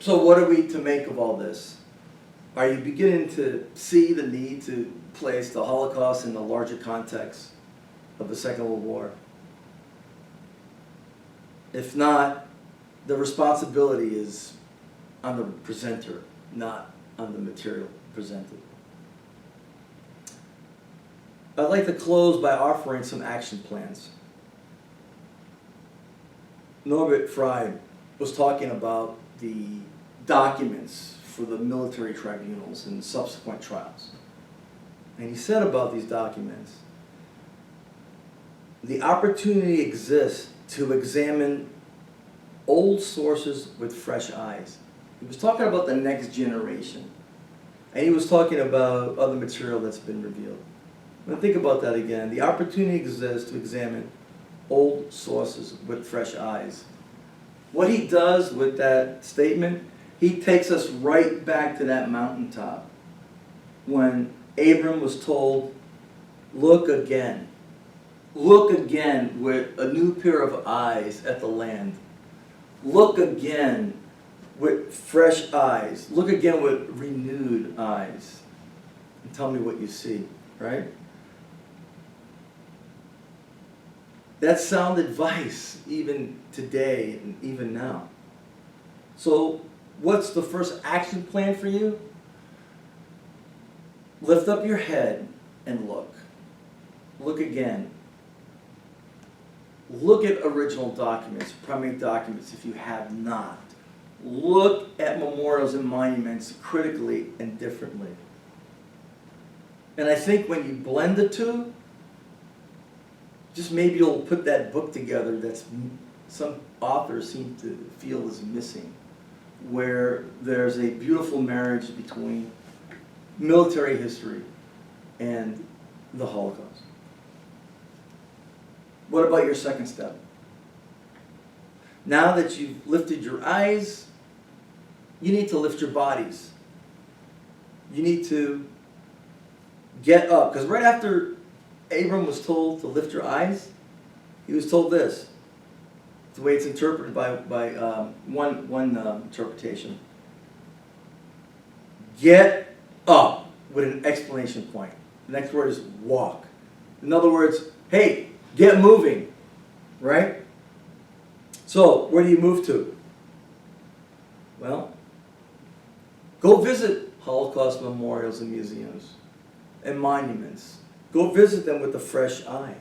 So what are we to make of all this? Are you beginning to see the need to place the Holocaust in the larger context of the Second World War? If not, the responsibility is on the presenter, not on the material presented. I'd like to close by offering some action plans. Norbert Frey was talking about the documents for the military tribunals and subsequent trials. And he said about these documents, the opportunity exists to examine old sources with fresh eyes. He was talking about the next generation. And he was talking about other material that's been revealed. Now think about that again. The opportunity exists to examine old sources with fresh eyes. What he does with that statement, he takes us right back to that mountaintop when Abram was told, look again. Look again with a new pair of eyes at the land. Look again with fresh eyes. Look again with renewed eyes. And tell me what you see, right? That's sound advice even today and even now. So what's the first action plan for you? Lift up your head and look. Look again. Look at original documents, primary documents if you have not. Look at memorials and monuments critically and differently. And I think when you blend the two, just maybe you'll put that book together that's some authors seem to feel is missing, where there's a beautiful marriage between military history and the Holocaust. What about your second step? Now that you've lifted your eyes, you need to lift your bodies. You need to get up. Because right after Abram was told to lift your eyes, he was told this. The way it's interpreted by one interpretation. Get up with an exclamation point. The next word is walk. In other words, hey, get moving, right? So, where do you move to? Well, go visit Holocaust memorials and museums and monuments. Go visit them with a fresh eye.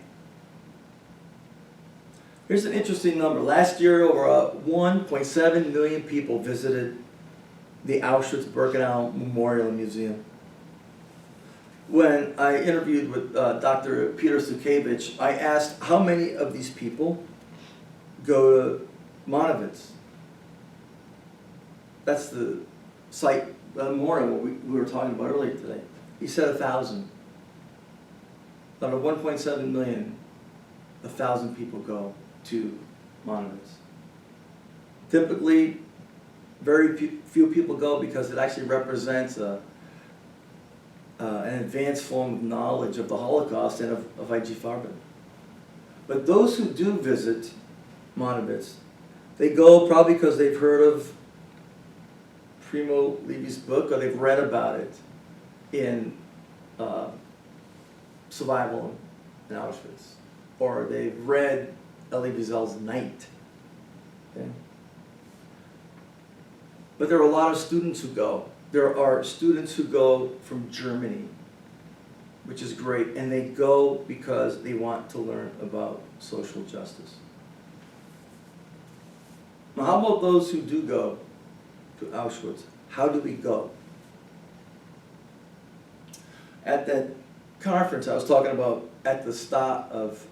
Here's an interesting number. Last year, over 1.7 million people visited the Auschwitz-Birkenau Memorial and Museum. When I interviewed with Dr. Peter Sukevich, I asked how many of these people go to Monowitz. That's the site, memorial we were talking about earlier today. He said 1,000. Out of 1.7 million, 1,000 people go to Monowitz. Typically, very few people go because it actually represents an advanced form of knowledge of the Holocaust and of I.G. Farben. But those who do visit Monowitz, they go probably because they've heard of Primo Levi's book or they've read about it in Survival in Auschwitz, or they've read Elie Wiesel's Night. Okay? But there are a lot of students who go. There are students who go from Germany, which is great, and they go because they want to learn about social justice. Now, how about those who do go to Auschwitz? How do we go? At that conference I was talking about at the start of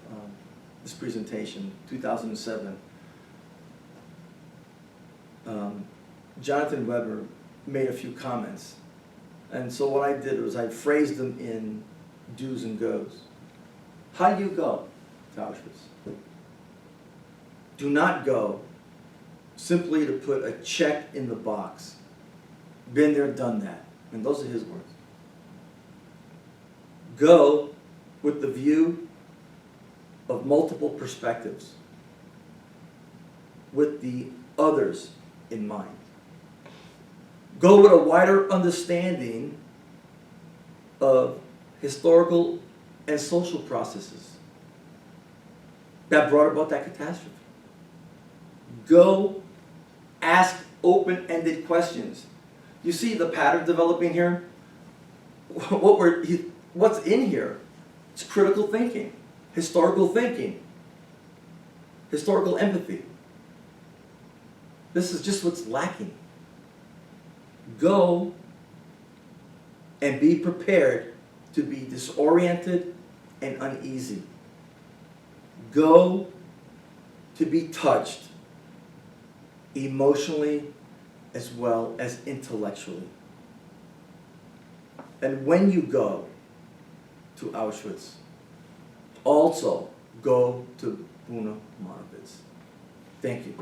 this presentation, 2007, Jonathan Weber made a few comments. And so what I did was I phrased them in do's and goes. How do you go to Auschwitz? Do not go simply to put a check in the box. Been there, done that. And those are his words. Go with the view of multiple perspectives, with the others in mind. Go with a wider understanding of historical and social processes that brought about that catastrophe. Go ask open-ended questions. You see the pattern developing here? What's in here? It's critical thinking, historical empathy. This is just what's lacking. Go and be prepared to be disoriented and uneasy. Go to be touched emotionally as well as intellectually. And when you go to Auschwitz, also go to Buna Monovitz. Thank you.